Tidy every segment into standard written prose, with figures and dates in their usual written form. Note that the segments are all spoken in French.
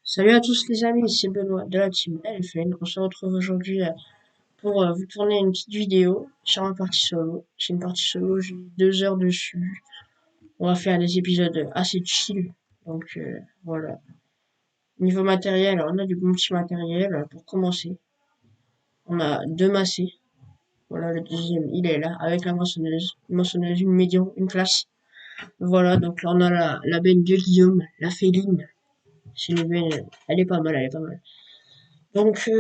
Salut à tous les amis, c'est Benoît de la team LFN. On se retrouve aujourd'hui pour vous tourner une petite vidéo sur ma partie solo. C'est une partie solo, j'ai 2 heures dessus. On va faire des épisodes assez chill. Donc voilà. Niveau matériel, on a du bon petit matériel pour commencer. On a deux macés. Voilà, le deuxième, il est là, avec la moissonneuse. Une moissonneuse, une médium, une classe. Voilà, donc là on a la benne de Guillaume, la féline. C'est une benne, elle est pas mal, elle est pas mal. Donc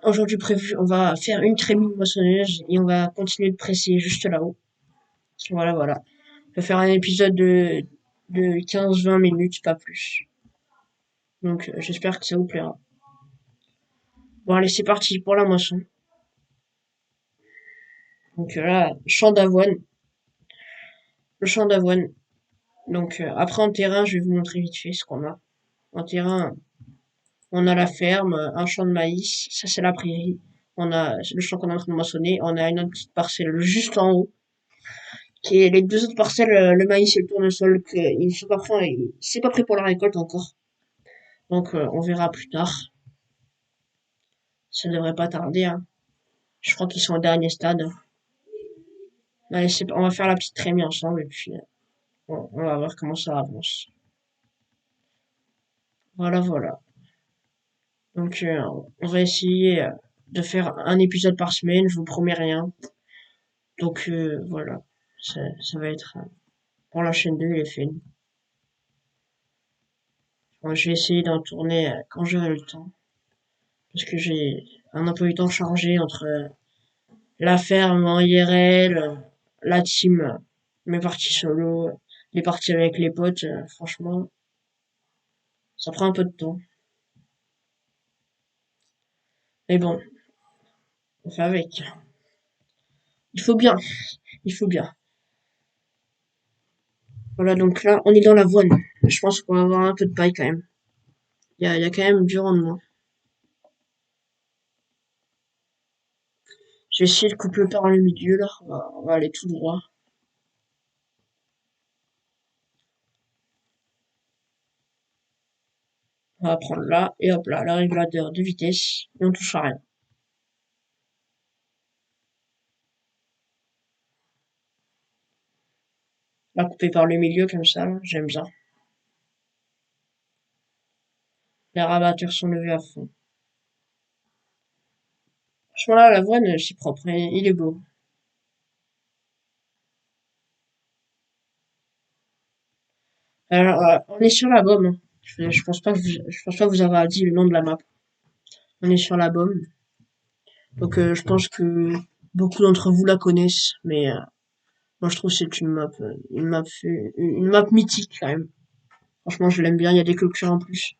aujourd'hui prévu, on va faire une trémie moissonneuse et on va continuer de presser juste là-haut. Voilà, voilà. On va faire un épisode de 15-20 minutes, pas plus. Donc j'espère que ça vous plaira. Bon allez, c'est parti pour la moisson. Donc là, champ d'avoine. Le champ d'avoine. Donc après en terrain, je vais vous montrer vite fait ce qu'on a. En terrain, on a la ferme, un champ de maïs, ça c'est la prairie. On a le champ qu'on est en train de moissonner. On a une autre petite parcelle juste en haut qui est les deux autres parcelles, le maïs et le tournesol, ils sont pas prêts, c'est pas prêt pour la récolte encore. Donc on verra plus tard. Ça devrait pas tarder, hein. Je crois qu'ils sont au dernier stade. Allez, on va faire la petite trémie ensemble et puis on va voir comment ça avance. Voilà, voilà. Donc on va essayer de faire un épisode par semaine, je vous promets rien. Donc voilà, ça va être pour la chaîne 2 les films. Moi, je vais essayer d'en tourner quand j'aurai le temps. Parce que j'ai un emploi du temps chargé entre la ferme en IRL, la team, mes parties solo, les parties avec les potes, franchement, ça prend un peu de temps. Mais bon, on fait avec. Il faut bien, il faut bien. Voilà, donc là, on est dans l'avoine. Je pense qu'on va avoir un peu de paille quand même. Il y a quand même du rendement. Je vais essayer de couper par le milieu, là. On va aller tout droit. On va prendre là, et hop là, le régulateur de vitesse, et on touche à rien. La couper par le milieu comme ça, là, j'aime bien. Les rabatteurs sont levés à fond. Franchement là, l'avoine, c'est propre, il est beau. Alors, on est sur la Baume, hein. Je pense pas que je pense pas que vous avez dit le nom de la map. On est sur la Baume. Donc, je pense que beaucoup d'entre vous la connaissent, mais moi je trouve que c'est une map mythique quand même. Franchement, je l'aime bien. Il y a des clôtures en plus.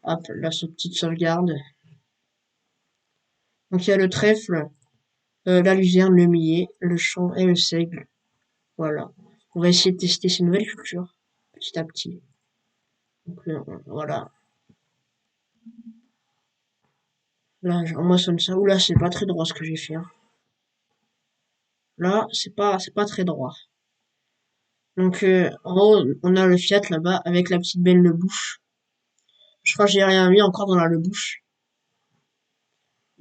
Hop, là, cette petite sauvegarde. Donc, il y a le trèfle, la luzerne, le millet, le champ et le seigle. Voilà. On va essayer de tester ces nouvelles cultures petit à petit. Donc, voilà. Là, on moissonne ça. Oula, c'est pas très droit ce que j'ai fait, hein. Là, c'est pas très droit. Donc, en haut, on a le Fiat là-bas avec la petite benne le bouche. Je crois que j'ai rien mis encore dans la le bouche.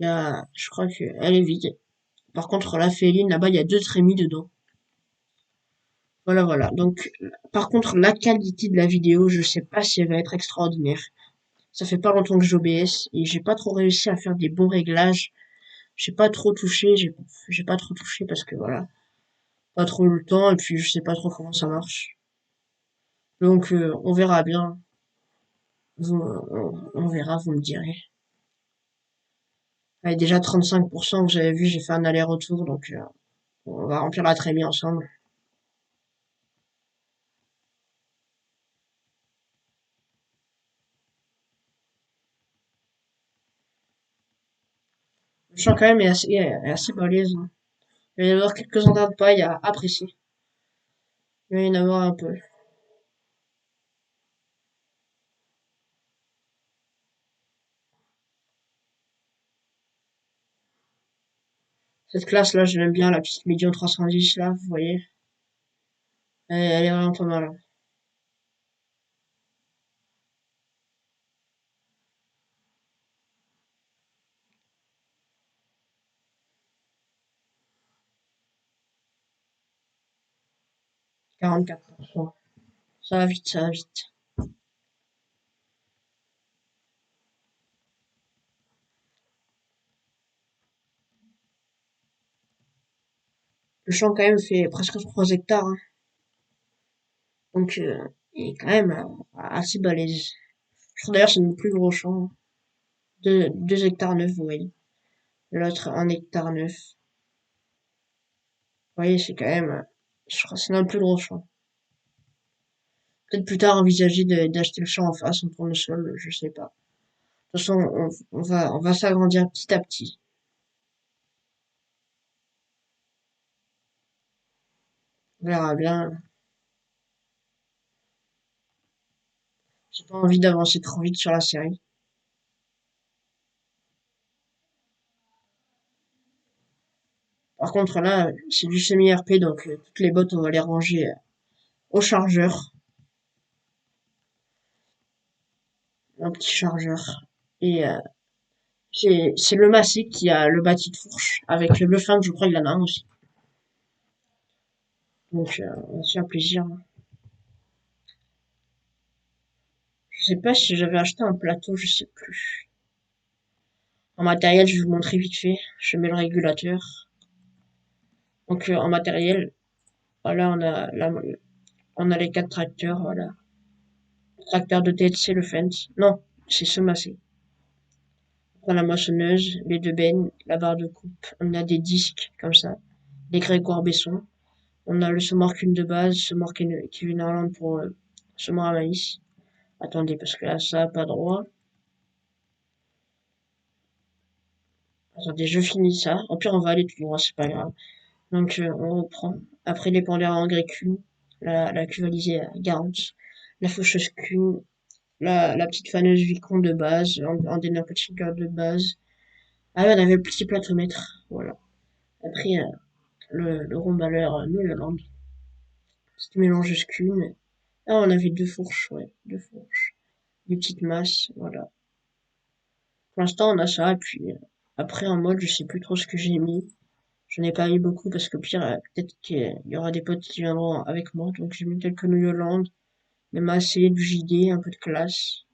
Je crois que elle est vide. Par contre, la féline là-bas, il y a deux trémies dedans. Voilà, voilà. Donc, par contre, la qualité de la vidéo, je sais pas si elle va être extraordinaire. Ça fait pas longtemps que j'OBS et j'ai pas trop réussi à faire des bons réglages. J'ai pas trop touché parce que voilà, pas trop eu le temps et puis je sais pas trop comment ça marche. Donc, on verra bien. On verra, vous me direz. Allez, déjà 35%, vous avez vu, j'ai fait un aller-retour, donc on va remplir la trémie ensemble. Le champ quand même est assez balèze, hein. Il va y avoir quelques endroits de paille à apprécier. Il va y en avoir un peu. Cette classe-là, je l'aime bien, la petite Medium 310, là, vous voyez. Elle est vraiment pas mal, hein. 44%. Ça va vite, ça va vite. Le champ quand même fait presque 3 hectares, hein. Donc il est quand même assez balèze. Je crois d'ailleurs que c'est mon plus gros champ. 2 hectares 9, vous voyez. L'autre 1 hectare 9. Vous voyez, c'est quand même, je crois que c'est notre plus gros champ. Peut-être plus tard envisager d'acheter le champ en face, en tournesol, je sais pas. De toute façon, on va s'agrandir petit à petit. On verra bien. J'ai pas envie d'avancer trop vite sur la série. Par contre, là, c'est du semi-RP, donc toutes les bottes, on va les ranger au chargeur. Un petit chargeur. Et c'est le massé qui a le bâti de fourche. Avec le fin, je crois, il en a un aussi. Donc, on va se faire plaisir. Je sais pas si j'avais acheté un plateau, je sais plus. En matériel, je vais vous montrer vite fait. Je mets le régulateur. Donc, en matériel, voilà, on a les 4 tracteurs, voilà. Le tracteur de tête, c'est le Fendt. Non, c'est ce massé. On a la moissonneuse, les deux bennes, la barre de coupe. On a des disques, comme ça. Des Grégoire Besson. On a le semoir cul de base, semoir qui vient d'Irlande pour semoir à maïs. Attendez, parce que là, ça a pas droit. Attendez, je finis ça. Au pire, on va aller tout droit, c'est pas grave. Donc, on reprend. Après, l'épandeur à engrais cuve, la cuve alisée à 40, la faucheuse cuve, la petite faneuse Vicon de base, en dénapotiqueur de base. Ah ouais, on avait le petit platomètre, voilà. Après, le rondalleur Neuland, petite mélangeuse cuve. Ah, on avait 2 fourches, ouais, 2 fourches. Des petites masses, voilà. Pour l'instant, on a ça, et puis après, en mode, je sais plus trop ce que j'ai mis. Je n'ai pas mis beaucoup parce qu'au pire, peut-être qu'il y aura des potes qui viendront avec moi. Donc j'ai mis quelques New Holland, même assez du JD, un peu de classe.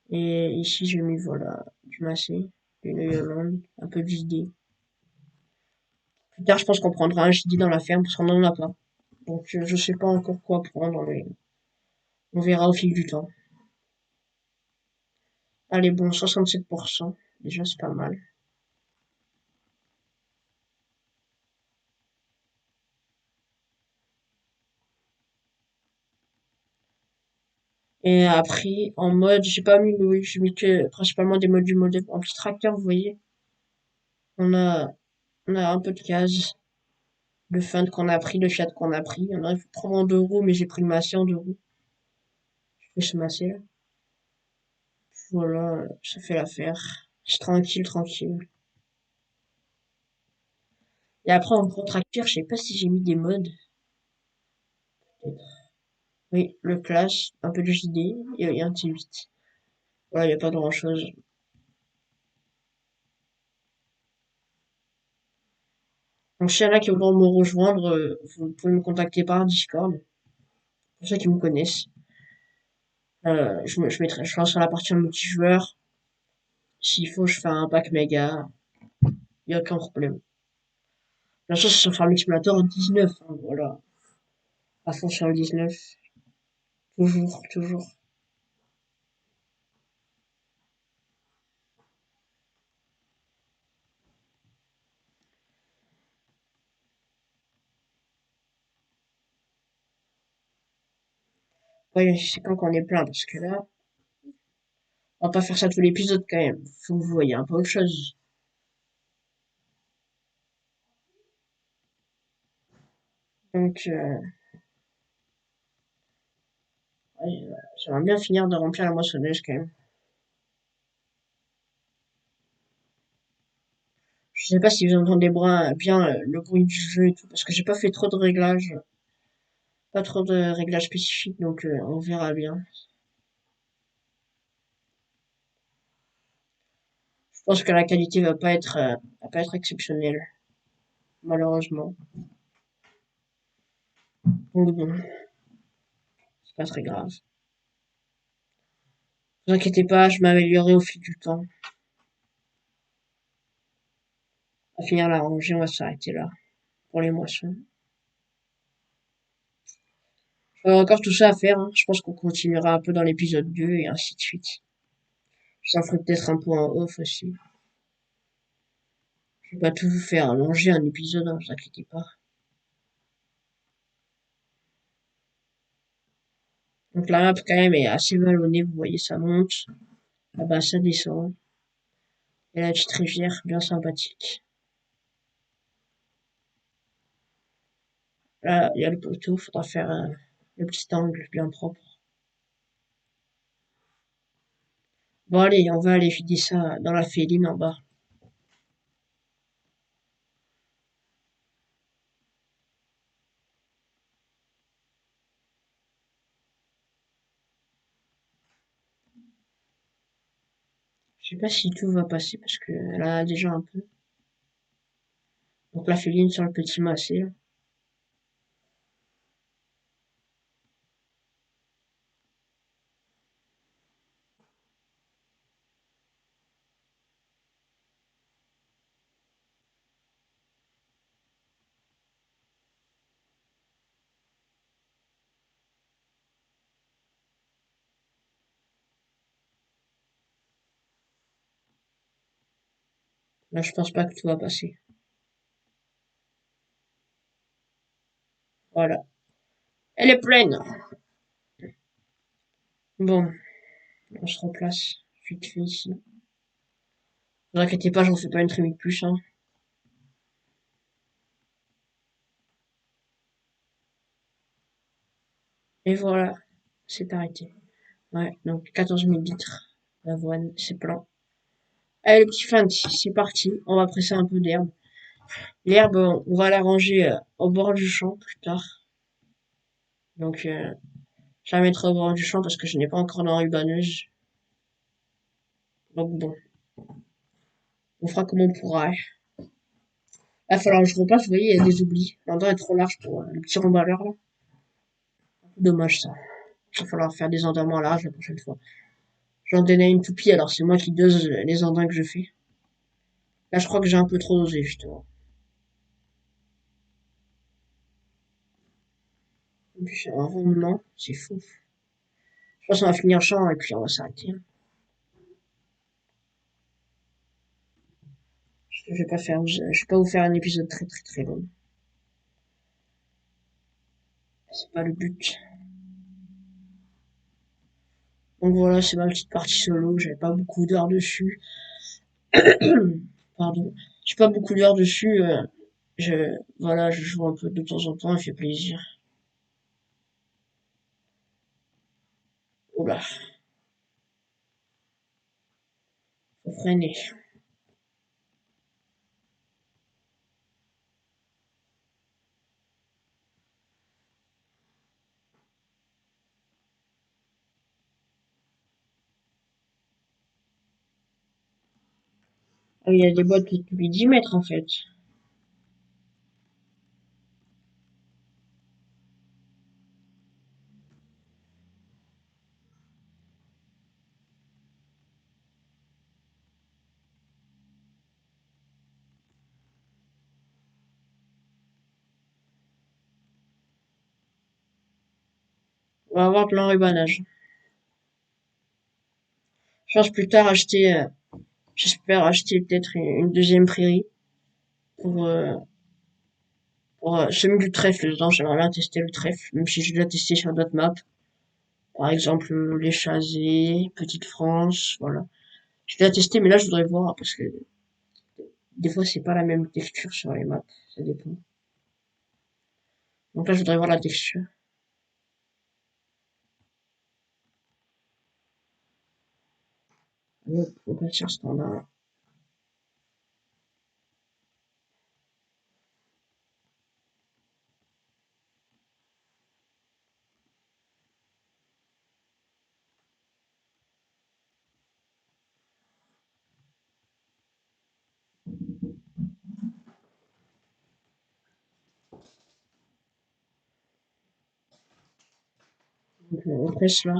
Et ici, j'ai mis, voilà, du Massé, du New Holland, un peu de JD. Plus tard, je pense qu'on prendra un JD dans la ferme parce qu'on n'en a pas. Donc je sais pas encore quoi prendre, mais on verra au fil du temps. Allez, bon, 67%. Déjà, c'est pas mal. Et après, en mode, j'ai pas mis oui, j'ai mis que principalement des modes du modèle. En petit tracteur, vous voyez, on a, on a un peu de case, le Fund qu'on a pris, le Fiat qu'on a pris. On aurait pu prendre en 2 roues, mais j'ai pris le Massey en 2 roues. Je fais ce Massey là. Voilà, ça fait l'affaire. C'est tranquille, tranquille. Et après, en gros tracteur, je sais pas si j'ai mis des modes. Oui, le Clash, un peu de JD et un T8. Voilà, il y a pas grand chose. Donc, s'il y en a qui voudront me rejoindre, vous pouvez me contacter par Discord. Pour ceux qui me connaissent. Je lancerai la partie en multijoueur. S'il faut, je fais un pack méga. Y a aucun problème. Bien sûr, c'est sur Farming Simulator 19, hein, voilà. À fond sur le 19. Toujours, toujours. Ouais, c'est quand qu'on est plein, parce que là, on va pas faire ça tous les épisodes quand même. Faut que vous voyez un peu autre chose. Donc, ouais, j'aimerais bien finir de remplir la moissonneuse quand même. Je sais pas si vous entendez bien le bruit du jeu et tout, parce que j'ai pas fait trop de réglages, pas trop de réglages spécifiques, donc on verra bien. Je pense que la qualité va pas être exceptionnelle, malheureusement. Donc bon, c'est pas très grave. Ne vous inquiétez pas, je m'améliorerai au fil du temps. On va finir la rangée, on va s'arrêter là pour les moissons. On a encore tout ça à faire, hein. Je pense qu'on continuera un peu dans l'épisode 2 et ainsi de suite. Ça ferait peut-être un peu en off aussi. Je vais pas tout vous faire allonger un épisode, hein, vous inquiétez pas. Donc la map quand même est assez vallonnée, vous voyez ça monte, là-bas ça descend. Et la petite rivière bien sympathique. Là, il y a le poteau, faudra faire le petit angle bien propre. Bon allez, on va aller vider ça dans la féline en bas. Je sais pas si tout va passer parce que là déjà un peu. Donc la féline sur le petit massé. Là, là je pense pas que tout va passer. Voilà. Elle est pleine. Bon, on se replace vite fait ici. Ne vous inquiétez pas, j'en fais pas une très vite plus, hein. Et voilà, c'est arrêté. Ouais, donc 14 000 litres d'avoine, c'est plein. Allez, le petit fin, c'est parti. On va presser un peu d'herbe. L'herbe, on va la ranger au bord du champ plus tard. Donc, je la mettrai au bord du champ parce que je n'ai pas encore d'enrubanneuse. Donc bon, on fera comme on pourra. Il va falloir que je repasse, vous voyez, il y a des oublis. L'endroit est trop large pour le petit remballeur là. Dommage ça. Il va falloir faire des endroits larges la prochaine fois. J'en donnais une toupie, alors c'est moi qui dose les endroits que je fais. Là, je crois que j'ai un peu trop dosé, justement. Et puis, c'est un rendement, c'est fou. Je pense qu'on va finir le champ et puis on va s'arrêter, hein. Je vais pas faire, je vais pas vous faire un épisode très très très long. C'est pas le but. Donc voilà, c'est ma petite partie solo. J'avais pas beaucoup d'heures dessus. Pardon. J'ai pas beaucoup d'heures dessus. Voilà, je joue un peu de temps en temps, il fait plaisir. Oula, faut freiner. Ah, il y a des boîtes tous les 10 mètres en fait. On va avoir plein rubanage. Je pense plus tard acheter, j'espère acheter peut-être une deuxième prairie pour, semer du trèfle dedans. J'aimerais bien tester le trèfle, même si j'ai déjà testé sur d'autres maps. Par exemple, les Chazés, Petite France, voilà. J'ai déjà testé, mais là, je voudrais voir, parce que des fois, c'est pas la même texture sur les maps. Ça dépend. Donc là, je voudrais voir la texture. Faut pas sur standard. On presse là.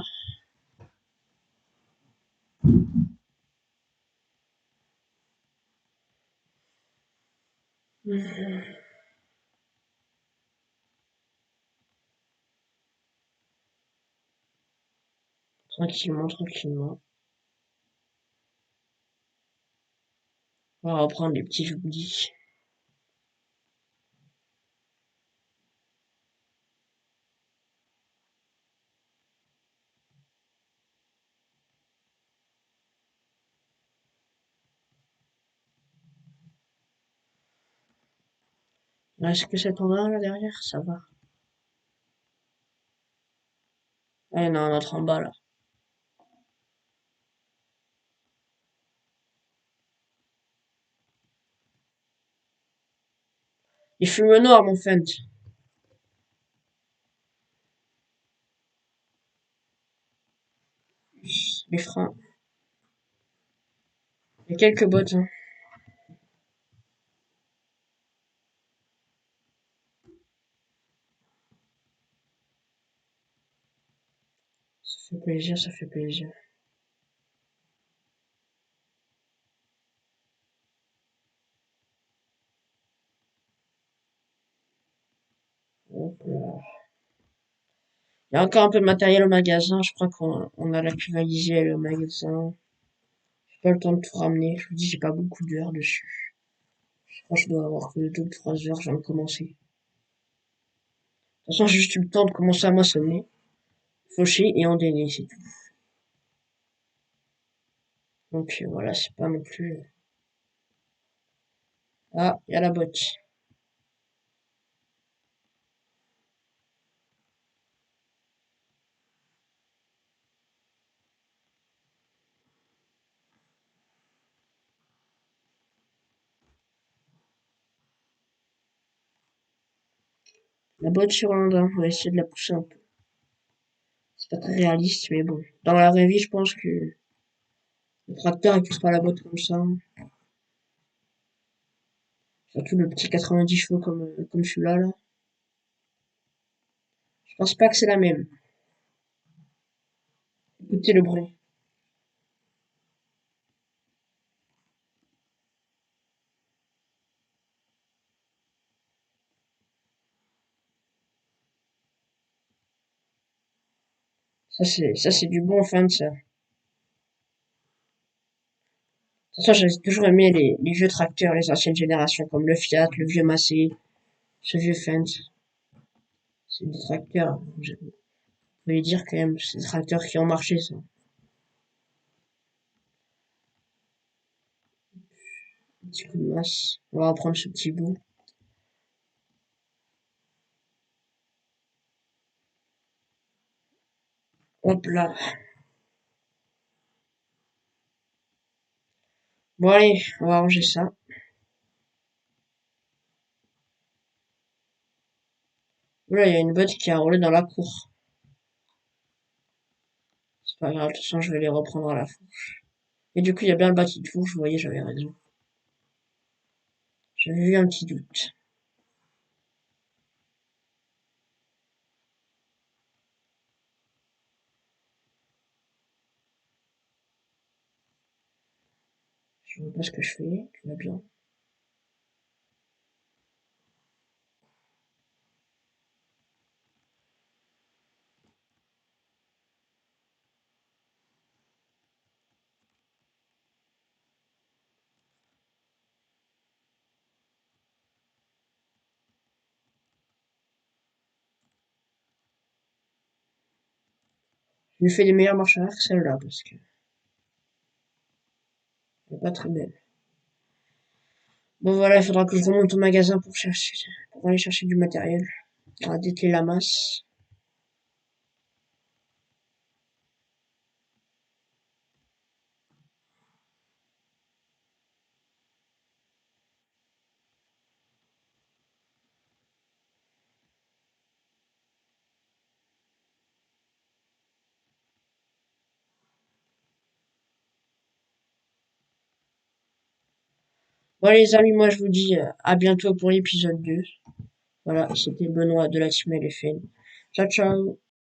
Tranquillement, tranquillement. On va reprendre les petits goodies. Est-ce que ça tombe là derrière? Ça va. Ah, il y en a un autre en bas là. Il fume noir, mon friend. Les freins. Il y a quelques bottes, hein. Ça fait plaisir, ça fait plaisir. Hop là. Il y a encore un peu de matériel au magasin. Je crois qu'on a l'actualisé le magasin. J'ai pas le temps de tout ramener. Je vous dis, j'ai pas beaucoup d'heures dessus. Je crois que je dois avoir que 2 ou 3 heures. Je viens de commencer. De toute façon, j'ai juste eu le temps de commencer à moissonner, faucher et endainer, c'est tout. Donc voilà, c'est pas non plus. Ah, il y a la botte. La botte sur l'andin. On va essayer de la pousser un peu. C'est pas très réaliste, mais bon. Dans la vraie vie, je pense que le tracteur, il pousse pas la botte comme ça. Surtout le petit 90 chevaux comme celui-là, là. Je pense pas que c'est la même. Écoutez le bruit. Ça c'est du bon fan, ça. De toute façon, j'ai toujours aimé les vieux tracteurs, les anciennes générations, comme le Fiat, le vieux Massey, ce vieux Fendt. C'est des tracteurs, je voulais dire quand même, c'est des tracteurs qui ont marché, ça. Un petit coup de masse. On va reprendre ce petit bout. Hop là. Bon allez, on va ranger ça. Là, il y a une botte qui a roulé dans la cour. C'est pas grave, de toute façon, je vais les reprendre à la fin. Et du coup, il y a bien le bâti de fourche, vous voyez, j'avais raison. J'avais eu un petit doute. Je vois pas ce que je fais, tout va bien. Je lui fais des meilleures marches arrière que celle-là, parce que elle est pas très belle. Bon voilà, il faudra que je remonte au magasin pour aller chercher du matériel. On va dételer la masse. Bon les amis, moi je vous dis à bientôt pour l'épisode 2. Voilà, c'était Benoît de la Team LFN. Ciao ciao.